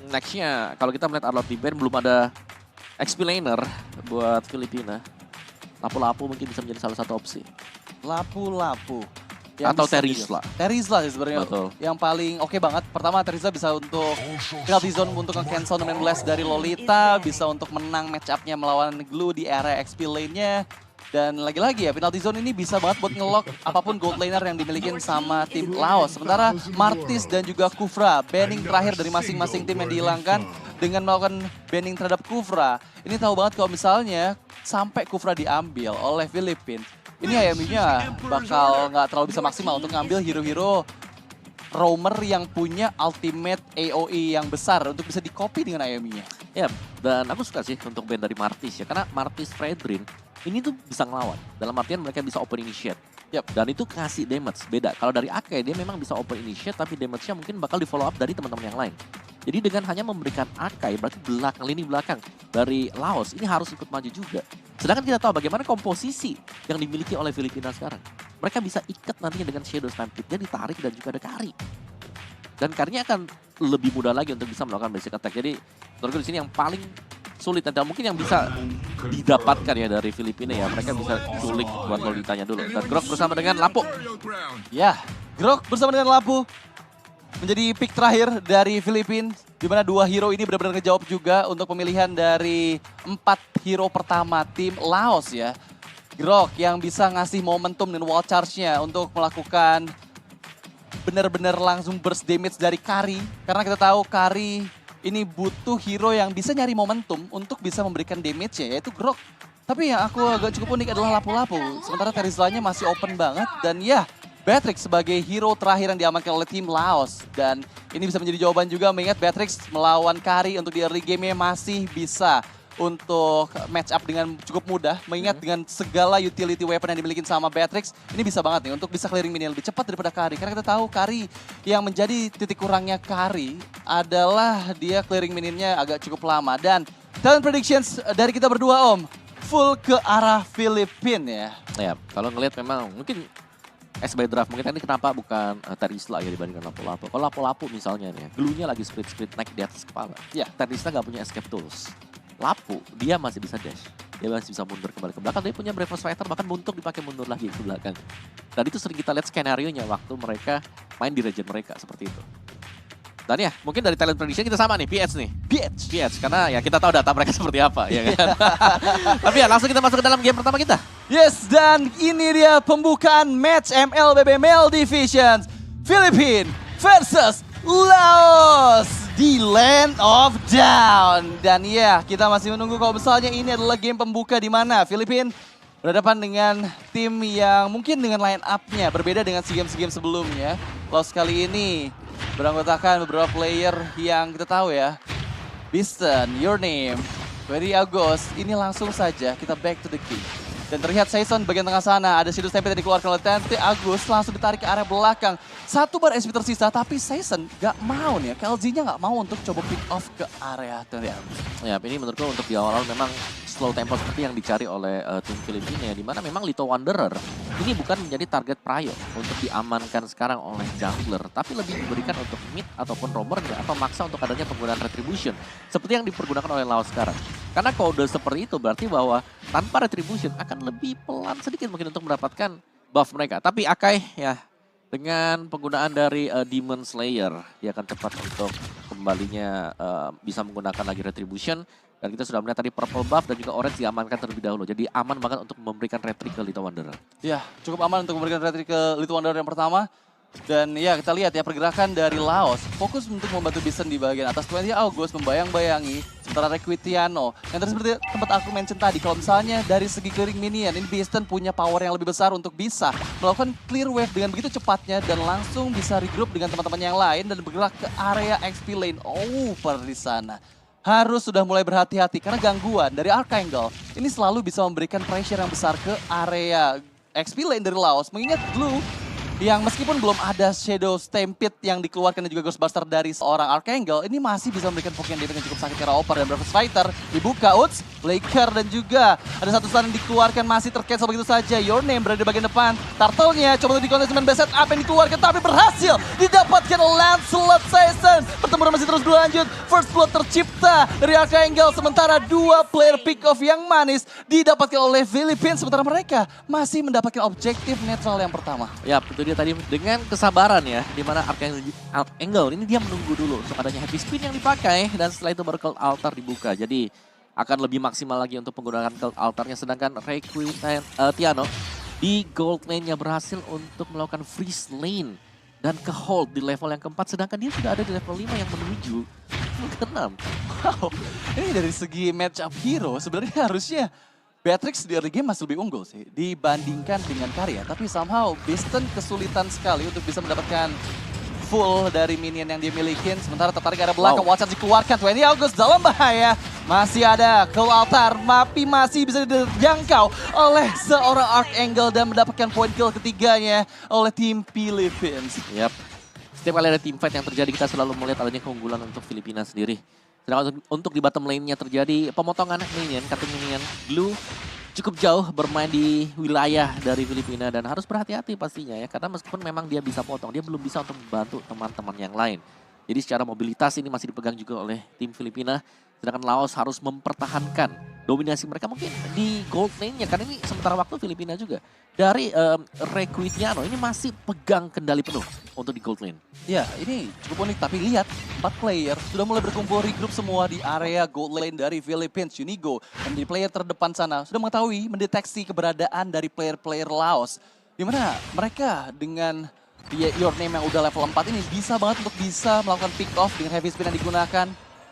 Nextnya kalau kita melihat Arlot di band belum ada explainer buat Filipina. Lapu-lapu mungkin bisa menjadi salah satu opsi. Lapu-lapu. Atau Terizla. Terizla sih sebenarnya yang paling oke banget. Pertama Terizla bisa untuk penalty zone untuk nge-cancel main blast dari Lolita. Bisa untuk menang match up-nya melawan Glue di area XP lane-nya. Dan lagi-lagi ya penalty zone ini bisa banget buat nge-lock apapun gold laner yang dimiliki sama tim Laos. Sementara Martis dan juga Kufra, banning terakhir dari masing-masing tim yang dihilangkan. Dengan melakukan banning terhadap Kufra. Ini tahu banget kalau misalnya sampai Kufra diambil oleh Filipina. Ini IMU-nya bakal nggak terlalu bisa maksimal untuk ngambil hero-hero roamer yang punya ultimate AoE yang besar untuk bisa di-copy dengan IMU-nya. Ya, dan aku suka sih untuk band dari Martis ya, karena Martis Fredrin ini tuh bisa ngelawan. Dalam artian mereka bisa open initiate. Yep. Dan itu kasih damage, beda. Kalau dari Akai dia memang bisa open initiate, tapi damage-nya mungkin bakal di-follow up dari teman-teman yang lain. Jadi dengan hanya memberikan Akai, berarti lini belakang dari Laos ini harus ikut maju juga. Sedangkan kita tahu bagaimana komposisi yang dimiliki oleh Filipina sekarang. Mereka bisa ikat nantinya dengan Shadow Stampede, dia ditarik dan juga ada Kari. Dan Karinya akan lebih mudah lagi untuk bisa melakukan basic attack. Jadi menurutku di sini yang paling sulit dan mungkin yang bisa didapatkan ya dari Filipina ya. Mereka bisa culik buat Lolitanya dulu. Dan Grok bersama dengan Lapu. Ya, Grok bersama dengan Lapu menjadi pick terakhir dari Filipina. Di mana dua hero ini benar-benar ngejawab juga untuk pemilihan dari 4 hero pertama tim Laos ya. Grok yang bisa ngasih momentum dan wall charge-nya untuk melakukan benar-benar langsung burst damage dari Kari. Karena kita tahu Kari ini butuh hero yang bisa nyari momentum untuk bisa memberikan damage-nya, yaitu Grok. Tapi yang aku agak cukup unik adalah Lapu-Lapu. Sementara Terizla-nya masih open banget dan ya Beatrix sebagai hero terakhir yang diamankan oleh tim Laos. Dan ini bisa menjadi jawaban juga mengingat Beatrix melawan Kari untuk di early game-nya masih bisa untuk match up dengan cukup mudah. Mengingat dengan segala utility weapon yang dimiliki sama Beatrix, ini bisa banget nih untuk bisa clearing minion lebih cepat daripada Kari. Karena kita tahu Kari yang menjadi titik kurangnya Kari adalah dia clearing minionnya agak cukup lama. Dan talent predictions dari kita berdua Om, full ke arah Filipina ya. Ya, kalau ngelihat memang mungkin by draft mungkin ini kenapa bukan Terizla ya dibandingkan Lapu-Lapu. Kalau Lapu-Lapu misalnya nih, Glue-nya lagi split naik di atas kepala. Ya, Terizla nggak punya escape tools. Lapu, dia masih bisa dash. Dia masih bisa mundur kembali ke belakang. Dia punya Bravos Fighter, bahkan untuk dipakai mundur lagi ke belakang. Dan itu sering kita lihat skenario-nya waktu mereka main di region mereka, seperti itu. Dan ya, mungkin dari talent prediction kita sama nih, PH nih. PH, karena ya kita tahu data mereka seperti apa, ya kan? Tapi ya, langsung kita masuk ke dalam game pertama kita. Yes, dan ini dia pembukaan match MLBB Male Divisions. Philippines versus Laos di Land of Down. Dan ya, kita masih menunggu kalau misalnya ini adalah game pembuka di mana Filipina berhadapan dengan tim yang mungkin dengan line up-nya berbeda dengan SEA Games sebelumnya. Laos kali ini beranggotakan beberapa player yang kita tahu ya. Beaston, Your Name, Very August. Ini langsung saja kita back to the game. Dan terlihat Season bagian tengah sana, ada Shadow Stampede yang dikeluarkan oleh Tente Agus, langsung ditarik ke area belakang. 1 bar SP tersisa, tapi Season gak mau nih, KLZ-nya gak mau untuk coba pick off ke area Tente Agus. Ya, ini menurutku untuk di awal-awal memang slow tempo seperti yang dicari oleh tim Filipina, di mana memang Little Wanderer ini bukan menjadi target Prayo untuk diamankan sekarang oleh jungler, tapi lebih diberikan untuk mid ataupun roamernya, atau maksa untuk adanya penggunaan retribution, seperti yang dipergunakan oleh Laos sekarang. Karena kode seperti itu berarti bahwa tanpa retribution akan lebih pelan sedikit mungkin untuk mendapatkan buff mereka. Tapi Akai ya dengan penggunaan dari Demon Slayer dia akan cepat untuk kembalinya bisa menggunakan lagi retribution. Dan kita sudah melihat tadi purple buff dan juga orange diamankan terlebih dahulu. Jadi aman banget untuk memberikan retri ke Little Wanderer. Ya, cukup aman untuk memberikan retri ke Little Wanderer yang pertama. Dan ya kita lihat ya pergerakan dari Laos fokus untuk membantu Bison di bagian atas. 20 August membayang-bayangi sementara Requitiano yang tadi seperti tempat aku mention tadi, kalau misalnya dari segi clearing minion ini Bison punya power yang lebih besar untuk bisa melakukan clear wave dengan begitu cepatnya dan langsung bisa regroup dengan teman-teman yang lain dan bergerak ke area XP lane over di sana. Harus sudah mulai berhati-hati karena gangguan dari Archangel ini selalu bisa memberikan pressure yang besar ke area XP lane dari Laos, mengingat Glue yang meskipun belum ada Shadow Stampede yang dikeluarkan dan juga Ghostbuster dari seorang Archangel, ini masih bisa memberikan pokian damage yang cukup sakit karena Oper dan Bravos Fighter. Dibuka Uts, Flaker dan juga ada satu stun yang dikeluarkan masih tercancel begitu saja. Your Name berada di bagian depan. Turtle-nya coba untuk dikontes dengan best setup yang dikeluarkan tapi berhasil didapatkan Lancelot Season. Pertempuran masih terus berlanjut. First blood tercipta dari Archangel sementara dua player pick off yang manis didapatkan oleh Philippines sementara mereka masih mendapatkan objektif netral yang pertama. Ya, itu dia tadi dengan kesabaran ya, di mana Archangel ini dia menunggu dulu untuk adanya heavy spin yang dipakai dan setelah itu baru Cult Altar dibuka. Jadi akan lebih maksimal lagi untuk menggunakan Cult Altarnya, sedangkan Tiano di gold lane-nya berhasil untuk melakukan freeze lane dan ke hold di level yang keempat, sedangkan dia sudah ada di level 5 yang menuju ke-6. Wow, ini dari segi match up hero sebenarnya harusnya Beatrix di early game masih lebih unggul sih dibandingkan dengan Karya. Tapi somehow Beaston kesulitan sekali untuk bisa mendapatkan full dari minion yang dimiliki. Sementara tertarik arah belakang, Wow. Watchers dikeluarkan. 20 August dalam bahaya. Masih ada Cult Altar, Mapi masih bisa dijangkau oleh seorang Archangel dan mendapatkan point kill ketiganya oleh tim Philippines. Yap. Setiap kali ada team fight yang terjadi kita selalu melihat adanya keunggulan untuk Filipina sendiri. Sedangkan untuk di bottom lane-nya terjadi pemotongan minion, cutting minion. Blue cukup jauh bermain di wilayah dari Filipina dan harus berhati-hati pastinya ya. Karena meskipun memang dia bisa potong, dia belum bisa untuk membantu teman-teman yang lain. Jadi secara mobilitas ini masih dipegang juga oleh tim Filipina. Sedangkan Laos harus mempertahankan dominasi mereka mungkin di gold lane-nya. Karena ini sementara waktu Filipina juga. Dari Requitiano ini masih pegang kendali penuh untuk di gold lane. Ya, ini cukup unik. Tapi lihat, 4 player sudah mulai berkumpul regroup semua di area gold lane dari Philippines. Unigo yang menjadi player terdepan sana sudah mengetahui, mendeteksi keberadaan dari player-player Laos. Di mana mereka dengan Your Name yang udah level 4 ini bisa banget untuk bisa melakukan pick off dengan heavy spin yang digunakan.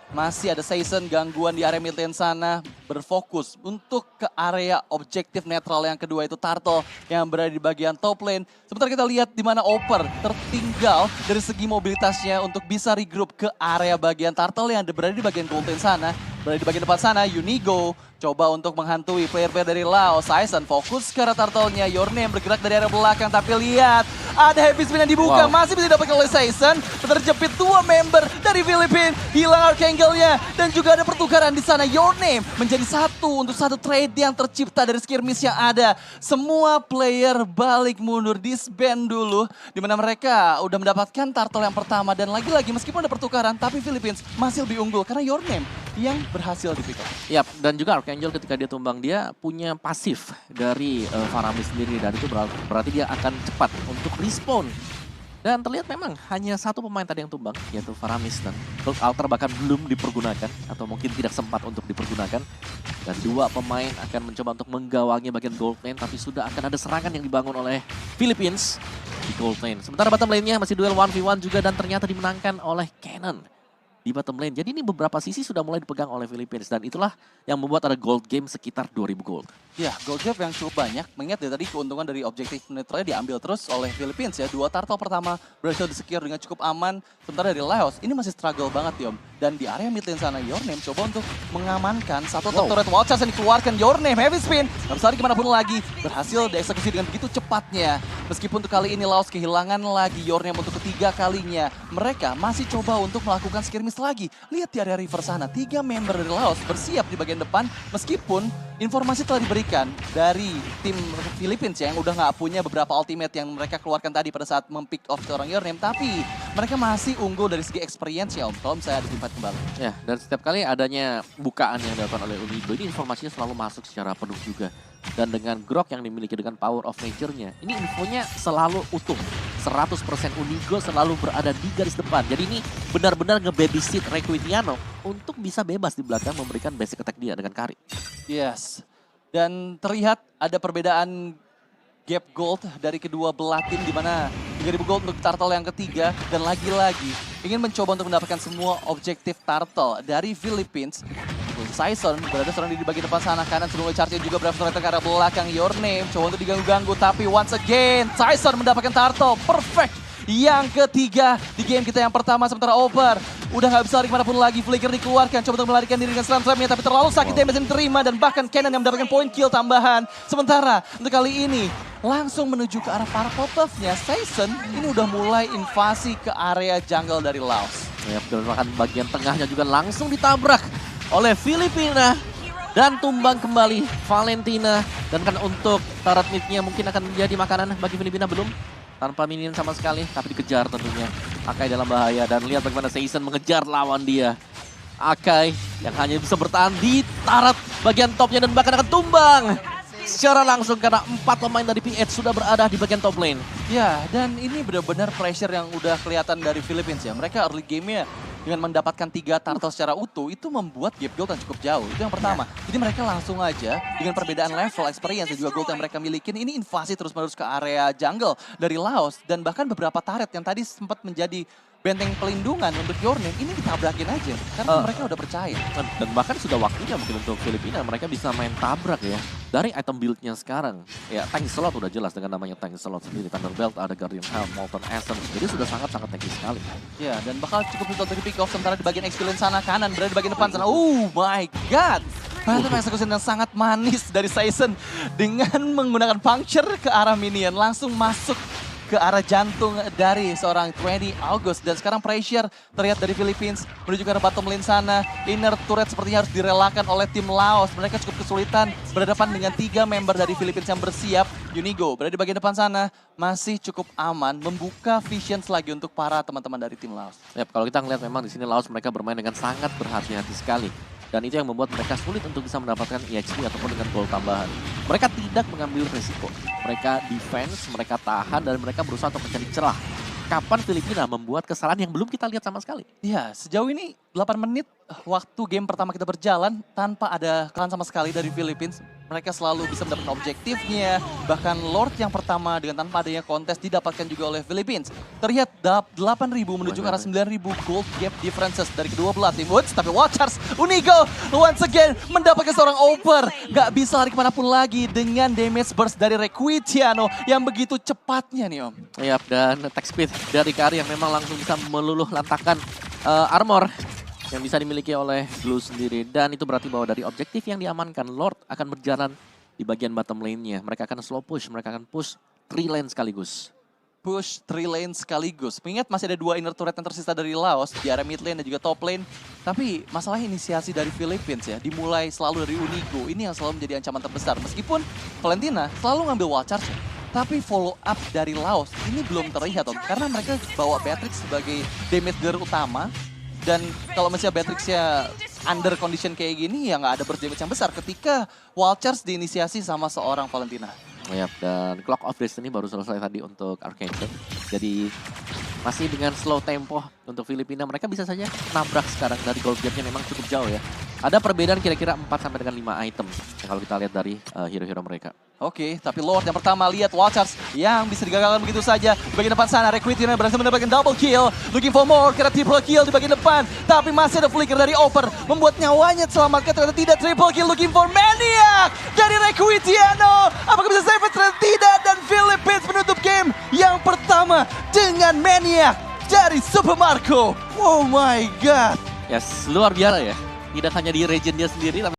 Masih ada Season, gangguan di area mid lane sana, berfokus untuk ke area objektif netral yang kedua itu Turtle yang berada di bagian top lane. Sementara kita lihat di mana Oper tertinggal dari segi mobilitasnya untuk bisa regroup ke area bagian Turtle yang berada di bagian gold lane sana. Berada di bagian depan sana, Unigo coba untuk menghantui player-player dari Laos. Season fokus ke arah Turtle-nya, Your Name bergerak dari area belakang tapi lihat ada heavy spin yang dibuka, masih bisa didapatkan oleh Season. Terjepit dua member dari Filipina, hilang Archangel-nya dan juga ada pertukaran di sana. Your Name menjadi satu untuk satu trade yang tercipta dari skirmish yang ada. Semua player balik mundur, disband dulu di mana mereka udah mendapatkan Turtle yang pertama dan lagi-lagi meskipun ada pertukaran tapi Philippines masih lebih unggul karena Your Name yang berhasil di pick up. Yap, dan juga Archangel ketika dia tumbang dia punya pasif dari Faramis sendiri dan itu berarti dia akan cepat untuk respawn. Dan terlihat memang hanya satu pemain tadi yang tumbang yaitu Faramis dan Cult Altar bahkan belum dipergunakan atau mungkin tidak sempat untuk dipergunakan. Dan dua pemain akan mencoba untuk menggawangi bagian gold lane tapi sudah akan ada serangan yang dibangun oleh Philippines di gold lane. Sementara bottom lane-nya masih duel 1v1 juga dan ternyata dimenangkan oleh Cannon di bottom lane. Jadi ini beberapa sisi sudah mulai dipegang oleh Philippines dan itulah yang membuat ada gold game sekitar 2000 gold. Ya, gold gap yang cukup banyak. Mengingat ya tadi keuntungan dari objektif netralnya diambil terus oleh Philippines ya. Dua Turtle pertama berhasil di-secure dengan cukup aman. Sementara dari Laos, ini masih struggle banget Yom. Dan di area mid lane sana, Your Name coba untuk mengamankan satu turret wall charge yang dikeluarkan. Your Name, heavy spin. Gak bisa lari kemanapun lagi. Berhasil dieksekusi dengan begitu cepatnya. Meskipun untuk kali ini Laos kehilangan lagi Your Name untuk ketiga kalinya. Mereka masih coba untuk melakukan skirmish lagi. Lihat di area river sana, 3 member dari Laos bersiap di bagian depan. Meskipun informasi telah diberikan dari tim Philippines yang udah nggak punya beberapa ultimate yang mereka keluarkan tadi pada saat mempick off seorang Your Name. Tapi mereka masih unggul dari segi experience ya Om, kalau misalnya ada tim fight kembali. Ya, dan setiap kali adanya bukaan yang dilakukan oleh Unigo, ini informasinya selalu masuk secara penuh juga. Dan dengan grok yang dimiliki dengan power of nature-nya, ini infonya selalu utuh. 100% Unigo selalu berada di garis depan. Jadi ini benar-benar nge-babysit Requitiano untuk bisa bebas di belakang memberikan basic attack dia dengan Kari. Yes. Dan terlihat ada perbedaan gap gold dari kedua belah tim di mana 3000 gold untuk Turtle yang ketiga dan lagi-lagi ingin mencoba untuk mendapatkan semua objektif Turtle dari Philippines. Saison berada seorang di bagian depan sana kanan sebelum charge juga berhasil ke arah belakang. Your Name coba untuk diganggu-ganggu tapi once again Saison mendapatkan Turtle perfect yang ketiga di game kita yang pertama. Sementara Over udah nggak bisa lari kemanapun lagi. Flicker dikeluarkan, coba untuk melarikan diri dengan seram-seramnya, tapi terlalu sakit damage yang diterima dan bahkan Kenan yang mendapatkan point kill tambahan. Sementara untuk kali ini langsung menuju ke arah Purple Buff-nya. Season ini udah mulai invasi ke area jungle dari Laos. Ya, dan bahkan bagian tengahnya juga langsung ditabrak oleh Filipina. Dan tumbang kembali Valentina. Dan kan untuk turret mid-nya mungkin akan menjadi makanan bagi Filipina, belum. Tanpa minion sama sekali, tapi dikejar tentunya. Akai dalam bahaya dan lihat bagaimana Season mengejar lawan dia. Akai yang hanya bisa bertahan di turret bagian topnya dan bahkan akan tumbang secara langsung karena 4 pemain dari PH sudah berada di bagian top lane. Ya, dan ini benar-benar pressure yang udah kelihatan dari Philippines ya. Mereka early game-nya dengan mendapatkan 3 turtle secara utuh, itu membuat gap gold yang cukup jauh. Itu yang pertama. Jadi mereka langsung aja dengan perbedaan level, experience, dan juga gold yang mereka miliki, ini invasi terus-menerus ke area jungle dari Laos. Dan bahkan beberapa turret yang tadi sempat menjadi benteng pelindungan untuk Your Name, ini ditabrakin aja. Karena mereka udah percaya. Dan bahkan sudah waktunya mungkin untuk Filipina, mereka bisa main tabrak ya. Dari item build-nya sekarang, ya tank slot udah jelas dengan namanya tank slot sendiri. Thunderbelt, ada Guardian Helm, Molten Essence, jadi sudah sangat-sangat tanky sekali. Ya, dan bakal cukup susah untuk di pick off sementara di bagian experience sana kanan, berada di bagian depan sana. Oh my god! Itu execution yang sangat manis dari Season dengan menggunakan puncture ke arah minion, langsung masuk ke arah jantung dari seorang 20 August. Dan sekarang pressure terlihat dari Philippines menuju ke arah bottom lane sana. Inner turret sepertinya harus direlakan oleh tim Laos. Mereka cukup kesulitan berhadapan dengan 3 member dari Philippines yang bersiap. Unigo berada di bagian depan sana, masih cukup aman, membuka visions lagi untuk para teman-teman dari tim Laos. Yap, kalau kita ngeliat memang di sini Laos mereka bermain dengan sangat berhati-hati sekali. Dan itu yang membuat mereka sulit untuk bisa mendapatkan EXP ataupun dengan gold tambahan. Mereka tidak mengambil risiko. Mereka defense, mereka tahan, dan mereka berusaha untuk mencari celah. Kapan Filipina membuat kesalahan yang belum kita lihat sama sekali? Ya, sejauh ini 8 menit waktu game pertama kita berjalan tanpa ada kesalahan sama sekali dari Philippines. Mereka selalu bisa mendapatkan objektifnya. Bahkan Lord yang pertama dengan tanpa adanya kontes didapatkan juga oleh Philippines. Terlihat 8.000 menuju ke arah 9.000 gold gap differences dari kedua belah tim Woods. Tapi Watchers, Unigo once again mendapatkan seorang over. Gak bisa lari kemanapun lagi dengan damage burst dari Requitiano yang begitu cepatnya nih Om. Yap, dan attack speed dari Kari yang memang langsung bisa meluluh lantakan armor yang bisa dimiliki oleh Blue sendiri. Dan itu berarti bahwa dari objektif yang diamankan, Lord akan berjalan di bagian bottom lane-nya. Mereka akan slow push, mereka akan push 3 lane sekaligus. Push 3 lane sekaligus. Mengingat masih ada 2 inner turret yang tersisa dari Laos di area mid lane dan juga top lane. Tapi masalah inisiasi dari Philippines ya, dimulai selalu dari Unigo. Ini yang selalu menjadi ancaman terbesar. Meskipun Valentina selalu ngambil wild charge, tapi follow up dari Laos ini belum terlihat Om. Karena mereka bawa Beatrix sebagai damage dealer utama. Dan kalau misalnya Beatrix-nya under condition kayak gini, ya nggak ada burst damage yang besar ketika wild charge diinisiasi sama seorang Valentina. Yap, dan Clock of Destiny baru selesai tadi untuk Archangel. Jadi masih dengan slow tempo untuk Filipina. Mereka bisa saja nabrak sekarang dari gold gap-nya memang cukup jauh ya. Ada perbedaan kira-kira 4 sampai dengan 5 item yang kalau kita lihat dari hero-hero mereka. Oke, tapi Lord yang pertama lihat wild charge yang bisa digagalkan begitu saja. Di bagian depan sana, Requitiano berhasil mendapatkan double kill. Looking for more, kira triple kill di bagian depan. Tapi masih ada flicker dari Over, membuat nyawanya diselamatkan. Ternyata tidak, triple kill, looking for Maniac dari Requitiano. Apakah bisa save it? Ternyata tidak, dan Philippines menutup game yang pertama dengan Maniac dari Super Marco. Oh my god. Yes, luar biasa ya. Tidak hanya di region dia sendiri, tapi